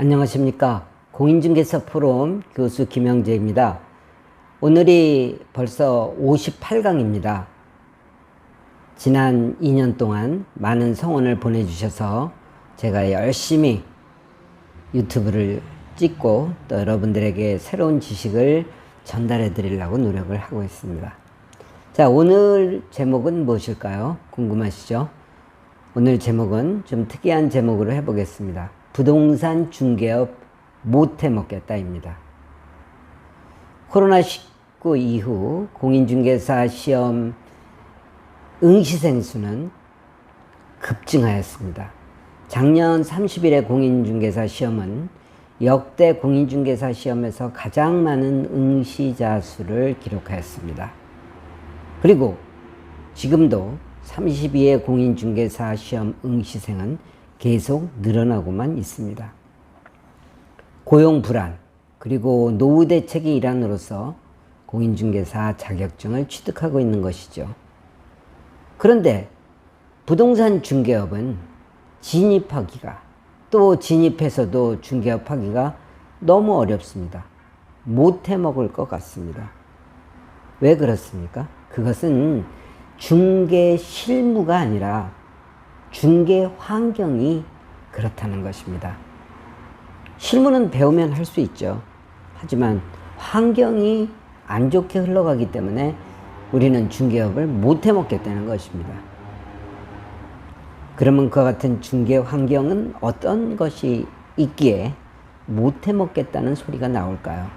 안녕하십니까. 공인중개사 포럼 교수 김영재입니다. 오늘이 벌써 58강입니다. 지난 2년 동안 많은 성원을 보내주셔서 제가 열심히 유튜브를 찍고 또 여러분들에게 새로운 지식을 전달해 드리려고 노력을 하고 있습니다. 자, 오늘 제목은 무엇일까요? 궁금하시죠? 오늘 제목은 좀 특이한 제목으로 해보겠습니다. 부동산 중개업 못해 먹겠다입니다. 코로나19 이후 공인중개사 시험 응시생 수는 급증하였습니다. 작년 30일의 공인중개사 시험은 역대 공인중개사 시험에서 가장 많은 응시자 수를 기록하였습니다. 그리고 지금도 32의 공인중개사 시험 응시생은 계속 늘어나고만 있습니다. 고용 불안 그리고 노후 대책의 일환으로서 공인중개사 자격증을 취득하고 있는 것이죠. 그런데 부동산 중개업은 진입하기가 또 진입해서도 중개업하기가 너무 어렵습니다. 못해 먹을 것 같습니다. 왜 그렇습니까? 그것은 중개 실무가 아니라 중개 환경이 그렇다는 것입니다. 실무는 배우면 할 수 있죠. 하지만 환경이 안 좋게 흘러가기 때문에 우리는 중개업을 못해 먹겠다는 것입니다. 그러면 그와 같은 중개 환경은 어떤 것이 있기에 못해 먹겠다는 소리가 나올까요?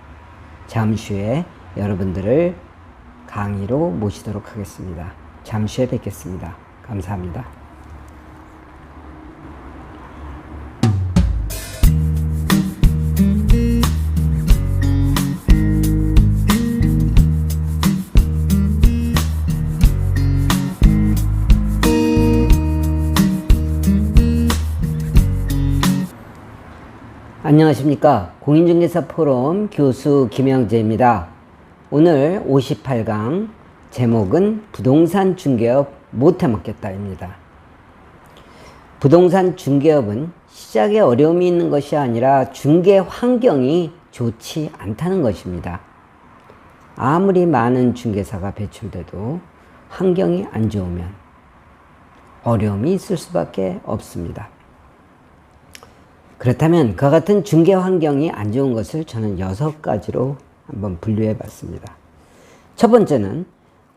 잠시 후에 여러분들을 강의로 모시도록 하겠습니다. 잠시 후에 뵙겠습니다. 감사합니다. 안녕하십니까. 공인중개사 포럼 교수 김영재입니다. 오늘 58강 제목은 부동산 중개업 못해 먹겠다입니다. 부동산 중개업은 시작에 어려움이 있는 것이 아니라 중개 환경이 좋지 않다는 것입니다. 아무리 많은 중개사가 배출돼도 환경이 안 좋으면 어려움이 있을 수밖에 없습니다. 그렇다면 그와 같은 중개 환경이 안 좋은 것을 저는 6가지로 한번 분류해 봤습니다. 첫 번째는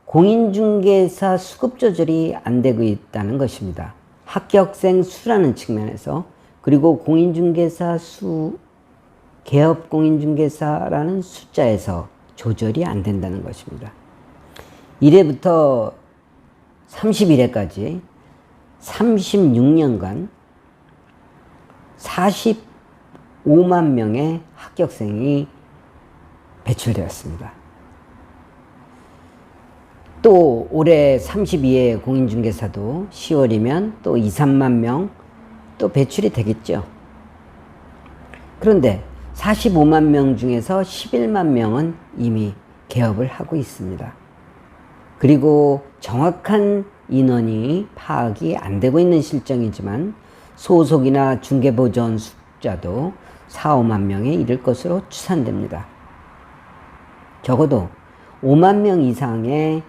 공인중개사 수급 조절이 안 되고 있다는 것입니다. 합격생 수라는 측면에서, 그리고 공인중개사 수, 개업 공인중개사라는 숫자에서 조절이 안 된다는 것입니다. 1회부터 31회까지 36년간 45만 명의 합격생이 배출되었습니다. 또 올해 32회 공인중개사도 10월이면 또 2, 3만 명 또 배출이 되겠죠. 그런데 45만 명 중에서 11만 명은 이미 개업을 하고 있습니다. 그리고 정확한 인원이 파악이 안 되고 있는 실정이지만 소속이나 중개보전 숫자도 4, 5만 명에 이를 것으로 추산됩니다. 적어도 5만 명 이상의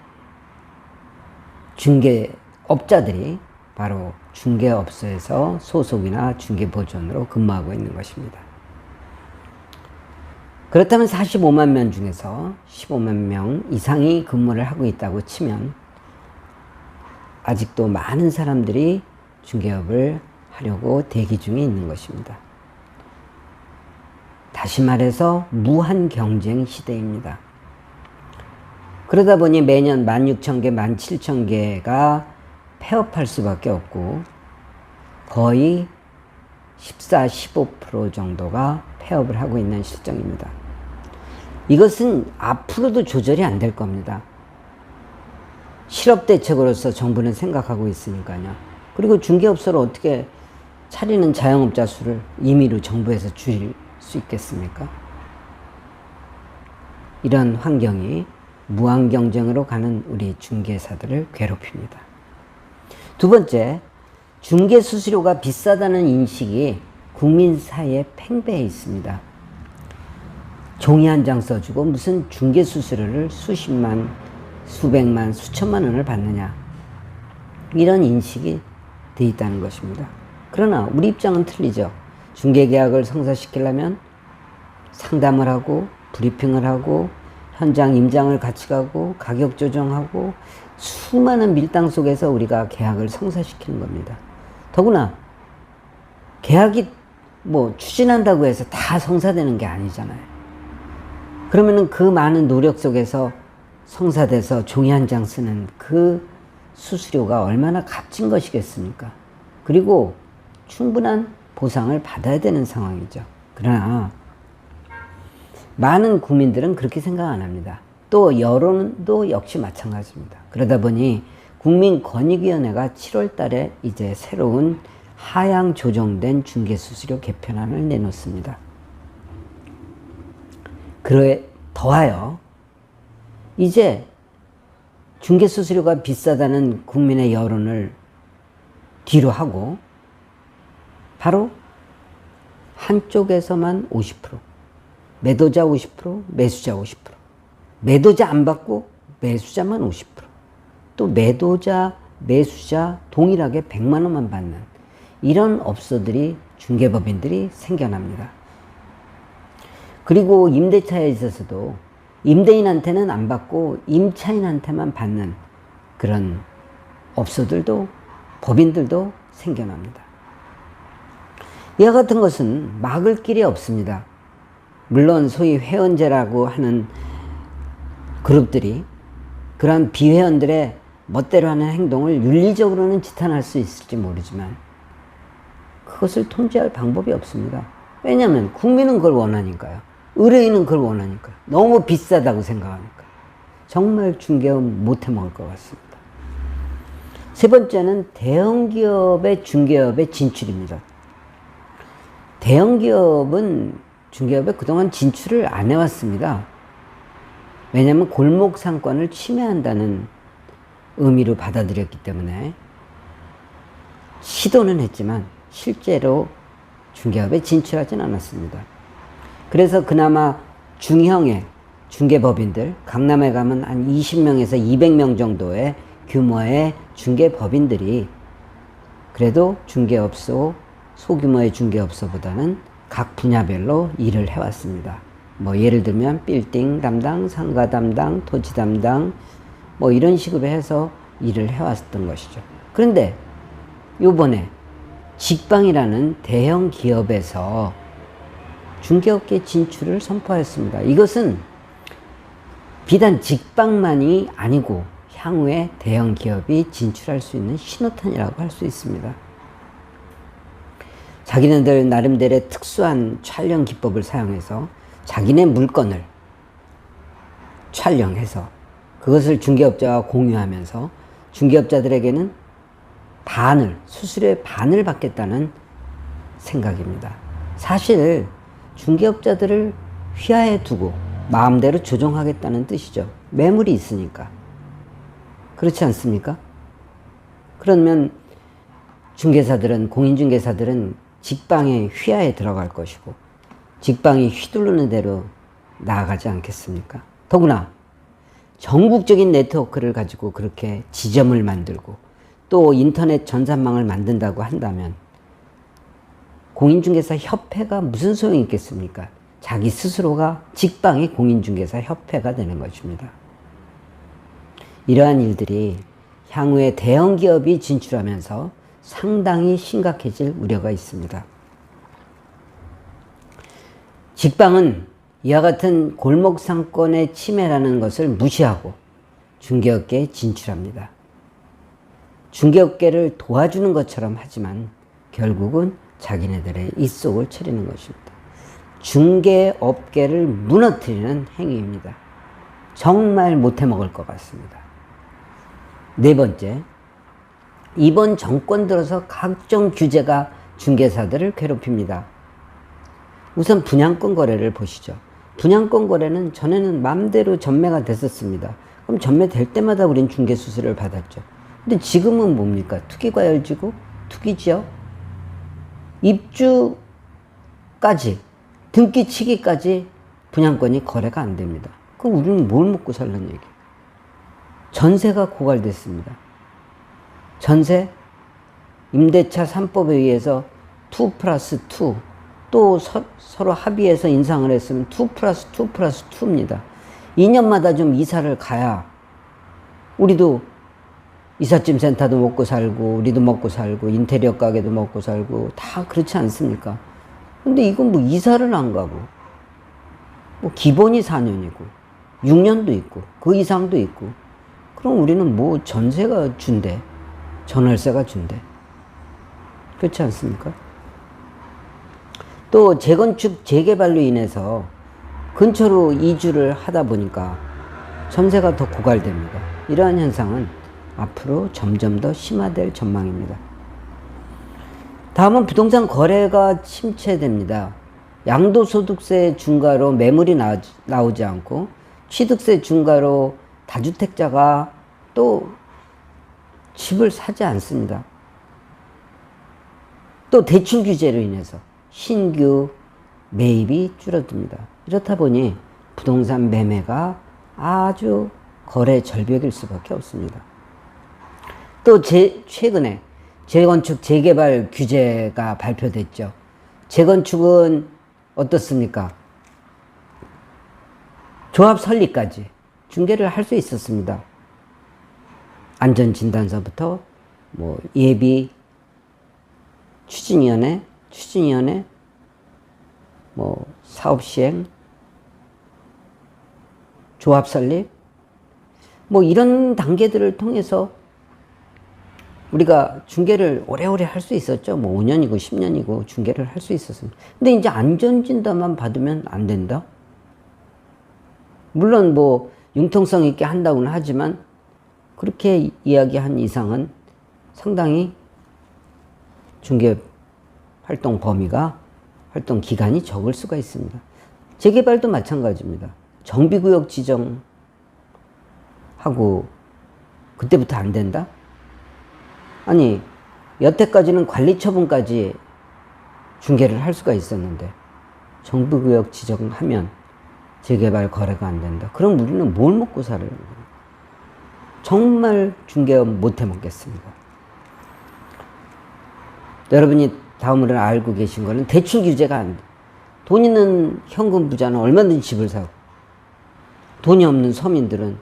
중개업자들이 바로 중개업소에서 소속이나 중개보전으로 근무하고 있는 것입니다. 그렇다면 45만 명 중에서 15만 명 이상이 근무를 하고 있다고 치면 아직도 많은 사람들이 중개업을 하려고 대기 중에 있는 것입니다. 다시 말해서 무한 경쟁 시대입니다. 그러다 보니 매년 16,000개, 17,000개가 폐업할 수밖에 없고 거의 14, 15% 정도가 폐업을 하고 있는 실정입니다. 이것은 앞으로도 조절이 안 될 겁니다. 실업대책으로서 정부는 생각하고 있으니까요. 그리고 중개업소를 어떻게 차리는 자영업자 수를 임의로 정부에서 줄일 수 있겠습니까? 이런 환경이 무한 경쟁으로 가는 우리 중개사들을 괴롭힙니다. 두 번째, 중개 수수료가 비싸다는 인식이 국민 사이에 팽배해 있습니다. 종이 한 장 써주고 무슨 중개수수료를 수십만, 수백만, 수천만 원을 받느냐, 이런 인식이 돼 있다는 것입니다. 그러나 우리 입장은 틀리죠. 중개계약을 성사시키려면 상담을 하고 브리핑을 하고 현장 임장을 같이 가고 가격 조정하고 수많은 밀당 속에서 우리가 계약을 성사시키는 겁니다. 더구나 계약이 뭐 추진한다고 해서 다 성사되는 게 아니잖아요. 그러면은 그 많은 노력 속에서 성사돼서 종이 한 장 쓰는 그 수수료가 얼마나 값진 것이겠습니까? 그리고 충분한 보상을 받아야 되는 상황이죠. 그러나 많은 국민들은 그렇게 생각 안 합니다. 또 여론도 역시 마찬가지입니다. 그러다 보니 국민권익위원회가 7월 달에 이제 새로운 하향 조정된 중개수수료 개편안을 내놓습니다. 그래 더하여 이제 중개수수료가 비싸다는 국민의 여론을 뒤로 하고 바로 한쪽에서만 50%, 매도자 50%, 매수자 50%, 매도자 안 받고 매수자만 50%, 또 매도자, 매수자 동일하게 100만 원만 받는 이런 업소들이, 중개법인들이 생겨납니다. 그리고 임대차에 있어서도 임대인한테는 안 받고 임차인한테만 받는 그런 업소들도, 법인들도 생겨납니다. 이와 같은 것은 막을 길이 없습니다. 물론 소위 회원제라고 하는 그룹들이 그러한 비회원들의 멋대로 하는 행동을 윤리적으로는 지탄할 수 있을지 모르지만 그것을 통제할 방법이 없습니다. 왜냐하면 국민은 그걸 원하니까요. 의뢰인은 그걸 원하니까요. 너무 비싸다고 생각하니까. 정말 중개업 못해 먹을 것 같습니다. 세 번째는 대형기업의 중개업의 진출입니다. 대형기업은 중개업에 그동안 진출을 안 해왔습니다. 왜냐하면 골목 상권을 침해한다는 의미로 받아들였기 때문에 시도는 했지만 실제로 중개업에 진출하진 않았습니다. 그래서 그나마 중형의 중개법인들, 강남에 가면 한 20명에서 200명 정도의 규모의 중개법인들이 그래도 중개업소, 소규모의 중개업소보다는 각 분야별로 일을 해왔습니다. 뭐 예를 들면 빌딩 담당, 상가 담당, 토지 담당 뭐 이런 식으로 해서 일을 해왔던 것이죠. 그런데 요번에 직방이라는 대형 기업에서 중개업계 진출을 선포했습니다. 이것은 비단 직방만이 아니고 향후에 대형 기업이 진출할 수 있는 신호탄이라고 할 수 있습니다. 자기네들 나름대로의 특수한 촬영 기법을 사용해서 자기네 물건을 촬영해서 그것을 중개업자와 공유하면서 중개업자들에게는 수수료의 반을 받겠다는 생각입니다. 사실 중개업자들을 휘하에 두고 마음대로 조정하겠다는 뜻이죠. 매물이 있으니까. 그렇지 않습니까? 그러면 중개사들은, 공인중개사들은 직방의 휘하에 들어갈 것이고 직방이 휘두르는 대로 나아가지 않겠습니까? 더구나 전국적인 네트워크를 가지고 그렇게 지점을 만들고 또 인터넷 전산망을 만든다고 한다면 공인중개사 협회가 무슨 소용이 있겠습니까? 자기 스스로가 직방의 공인중개사 협회가 되는 것입니다. 이러한 일들이 향후에 대형 기업이 진출하면서 상당히 심각해질 우려가 있습니다. 직방은 이와 같은 골목 상권의 침해라는 것을 무시하고 중개업계에 진출합니다. 중개업계를 도와주는 것처럼 하지만 결국은 자기네들의 입속을 차리는 것입니다. 중개업계를 무너뜨리는 행위입니다. 정말 못해 먹을 것 같습니다. 네 번째, 이번 정권 들어서 각종 규제가 중개사들을 괴롭힙니다. 우선 분양권 거래를 보시죠. 분양권 거래는 전에는 마음대로 전매가 됐었습니다. 그럼 전매될 때마다 우린 중개수수료를 받았죠. 근데 지금은 뭡니까? 투기과열지구, 투기지역, 입주 등기치기까지 분양권이 거래가 안 됩니다. 그럼 우리는 뭘 먹고 살란 얘기예요? 전세가 고갈됐습니다. 전세, 임대차 3법에 의해서 2+2, 또 서로 합의해서 인상을 했으면 2+2+2입니다. 2년마다 좀 이사를 가야 우리도 이삿짐 센터도 먹고 살고, 우리도 먹고 살고, 인테리어 가게도 먹고 살고, 다 그렇지 않습니까? 근데 이건 뭐 이사를 안 가고, 뭐 기본이 4년이고, 6년도 있고, 그 이상도 있고, 그럼 우리는 뭐 전세가 준대, 전월세가 준대. 그렇지 않습니까? 또 재건축, 재개발로 인해서 근처로 이주를 하다 보니까 전세가 더 고갈됩니다. 이러한 현상은 앞으로 점점 더 심화될 전망입니다. 다음은 부동산 거래가 침체됩니다. 양도소득세 중과로 매물이 나오지 않고 취득세 중과로 다주택자가 또 집을 사지 않습니다. 또 대출 규제로 인해서 신규 매입이 줄어듭니다. 이렇다 보니 부동산 매매가 아주 거래 절벽일 수밖에 없습니다. 또 최근에 재건축 재개발 규제가 발표됐죠. 재건축은 어떻습니까? 조합 설립까지 중개를 할 수 있었습니다. 안전진단서부터 뭐 예비 추진위원회, 뭐 사업 시행, 조합 설립, 뭐 이런 단계들을 통해서 우리가 중개를 오래오래 할 수 있었죠. 뭐 5년이고 10년이고 중개를 할 수 있었습니다. 근데 이제 안전진단만 받으면 안 된다? 물론 뭐 융통성 있게 한다고는 하지만 그렇게 이야기한 이상은 상당히 중개 활동 범위가, 활동 기간이 적을 수가 있습니다. 재개발도 마찬가지입니다. 정비구역 지정하고 그때부터 안 된다? 아니, 여태까지는 관리처분까지 중개를 할 수가 있었는데 정비구역 지정하면 재개발 거래가 안 된다. 그럼 우리는 뭘 먹고 살아요? 정말 중개업 못 해먹겠습니다. 여러분이 다음으로 알고 계신 거는 대출 규제가 안 돼. 돈 있는 현금 부자는 얼마든지 집을 사고, 돈이 없는 서민들은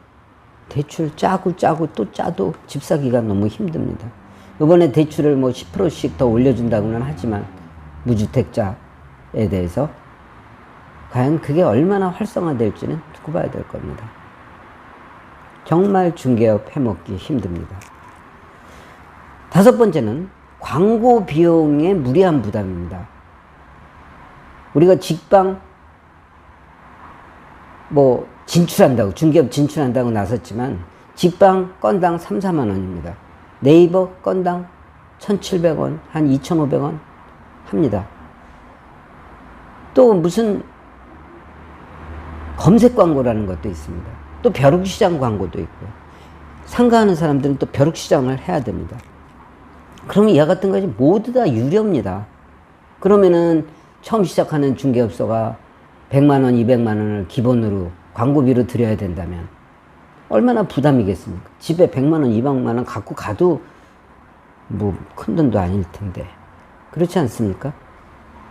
대출 짜고 또 짜도 집 사기가 너무 힘듭니다. 이번에 대출을 뭐 10%씩 더 올려준다고는 하지만 무주택자에 대해서 과연 그게 얼마나 활성화될지는 두고 봐야 될 겁니다. 정말 중개업 해먹기 힘듭니다. 다섯 번째는 광고 비용의 무리한 부담입니다. 우리가 직방 뭐 진출한다고, 중개업 진출한다고 나섰지만 직방 건당 3, 4만 원입니다. 네이버 건당 1,700원, 한 2,500원 합니다. 또 무슨 검색 광고라는 것도 있습니다. 또 벼룩시장 광고도 있고요. 상가하는 사람들은 또 벼룩시장을 해야 됩니다. 그러면 이와 같은 것이 모두 다 유료입니다. 그러면은 처음 시작하는 중개업소가 100만 원, 200만 원을 기본으로 광고비로 드려야 된다면 얼마나 부담이겠습니까? 집에 100만 원, 200만 원 갖고 가도 뭐 큰 돈도 아닐 텐데. 그렇지 않습니까?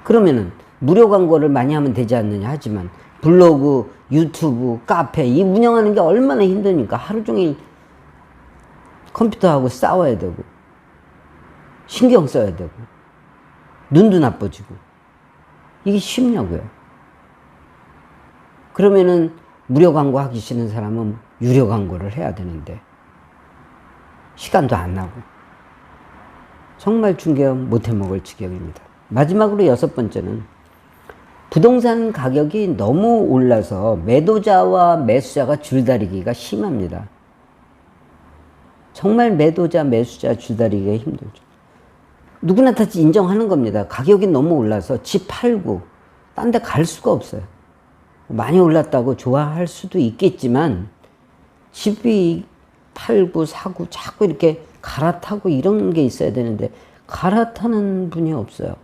그러면은 무료 광고를 많이 하면 되지 않느냐 하지만 블로그, 유튜브, 카페 이 운영하는 게 얼마나 힘드니까 하루 종일 컴퓨터하고 싸워야 되고 신경 써야 되고 눈도 나빠지고 이게 쉽냐고요. 그러면은 무료 광고 하기 싫은 사람은 유료 광고를 해야 되는데 시간도 안 나고 정말 중개업 못해 먹을 지경입니다. 마지막으로 여섯 번째는 부동산 가격이 너무 올라서 매도자와 매수자가 줄다리기가 심합니다. 정말 매도자, 매수자 줄다리기가 힘들죠. 누구나 다 인정하는 겁니다. 가격이 너무 올라서 집 팔고 딴 데 갈 수가 없어요. 많이 올랐다고 좋아할 수도 있겠지만 집이 팔고 사고 자꾸 이렇게 갈아타고 이런 게 있어야 되는데 갈아타는 분이 없어요.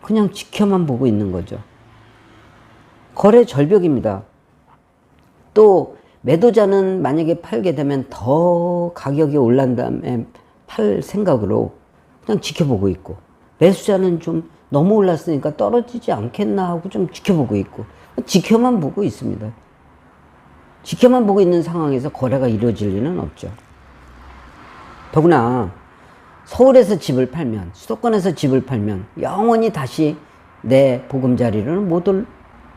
그냥 지켜만 보고 있는 거죠. 거래 절벽입니다. 또 매도자는 만약에 팔게 되면 더 가격이 올란 다음에 팔 생각으로 그냥 지켜보고 있고, 매수자는 좀 너무 올랐으니까 떨어지지 않겠나 하고 좀 지켜보고 있고, 지켜만 보고 있습니다. 지켜만 보고 있는 상황에서 거래가 이루어질 리는 없죠. 더구나 서울에서 집을 팔면, 수도권에서 집을 팔면 영원히 다시 내 보금자리로는 못 올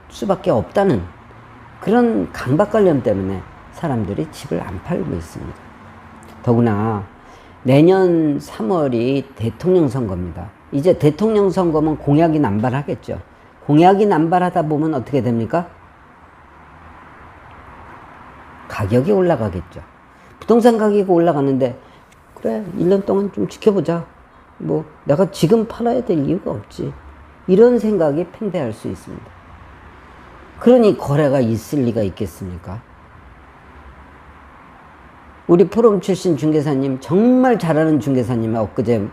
수밖에 없다는 그런 강박관념 때문에 사람들이 집을 안 팔고 있습니다. 더구나 내년 3월이 대통령 선거입니다. 이제 대통령 선거면 공약이 남발하겠죠. 공약이 남발하다 보면 어떻게 됩니까? 가격이 올라가겠죠. 부동산 가격이 올라가는데, 그래 1년 동안 좀 지켜보자. 뭐 내가 지금 팔아야 될 이유가 없지. 이런 생각이 팽배할 수 있습니다. 그러니 거래가 있을 리가 있겠습니까? 우리 포럼 출신 중개사님, 정말 잘하는 중개사님이 엊그제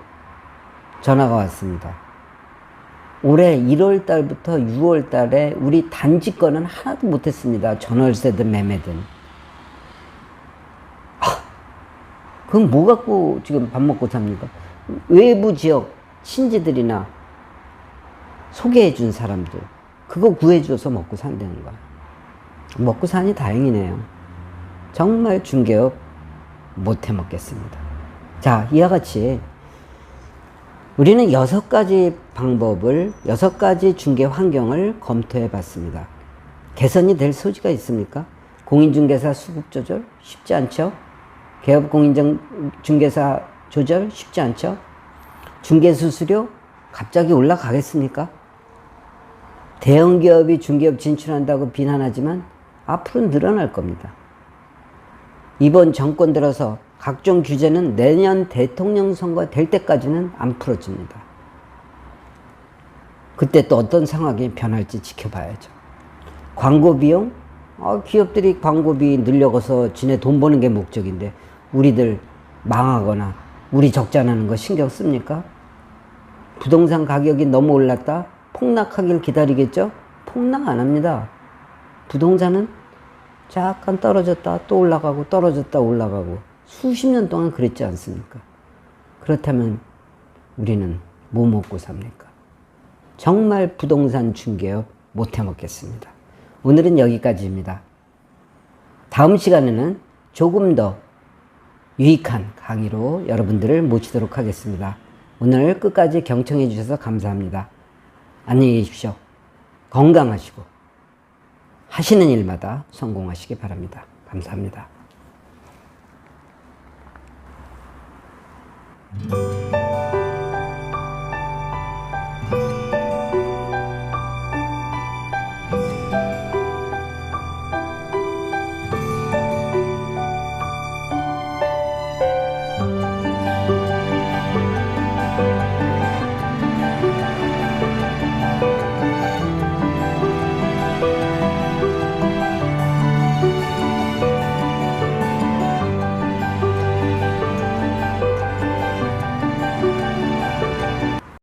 전화가 왔습니다. 올해 1월 달부터 6월 달에 우리 단지건은 하나도 못했습니다. 전월세든 매매든. 그럼 뭐 갖고 지금 밥 먹고 삽니까? 외부 지역 친지들이나 소개해 준 사람들, 그거 구해줘서 먹고 산다는 거야. 먹고 사니 다행이네요. 정말 중개업 못 해먹겠습니다. 자, 이와 같이 우리는 6가지 방법을, 6가지 중개 환경을 검토해 봤습니다. 개선이 될 소지가 있습니까? 공인중개사 수급 조절 쉽지 않죠? 개업 공인중개사 조절 쉽지 않죠? 중개수수료 갑자기 올라가겠습니까? 대형기업이 중개업 진출한다고 비난하지만 앞으로 늘어날 겁니다. 이번 정권 들어서 각종 규제는 내년 대통령 선거 될 때까지는 안 풀어집니다. 그때 또 어떤 상황이 변할지 지켜봐야죠. 광고 비용? 기업들이 광고비 늘려서 지네 돈 버는 게 목적인데 우리들 망하거나 우리 적자 나는 거 신경 씁니까? 부동산 가격이 너무 올랐다? 폭락하길 기다리겠죠? 폭락 안 합니다. 부동산은 잠깐 떨어졌다 또 올라가고 떨어졌다 올라가고 수십 년 동안 그랬지 않습니까? 그렇다면 우리는 뭐 먹고 삽니까? 정말 부동산 중개업 못 해먹겠습니다. 오늘은 여기까지입니다. 다음 시간에는 조금 더 유익한 강의로 여러분들을 모시도록 하겠습니다. 오늘 끝까지 경청해 주셔서 감사합니다. 안녕히 계십시오. 건강하시고 하시는 일마다 성공하시기 바랍니다. 감사합니다.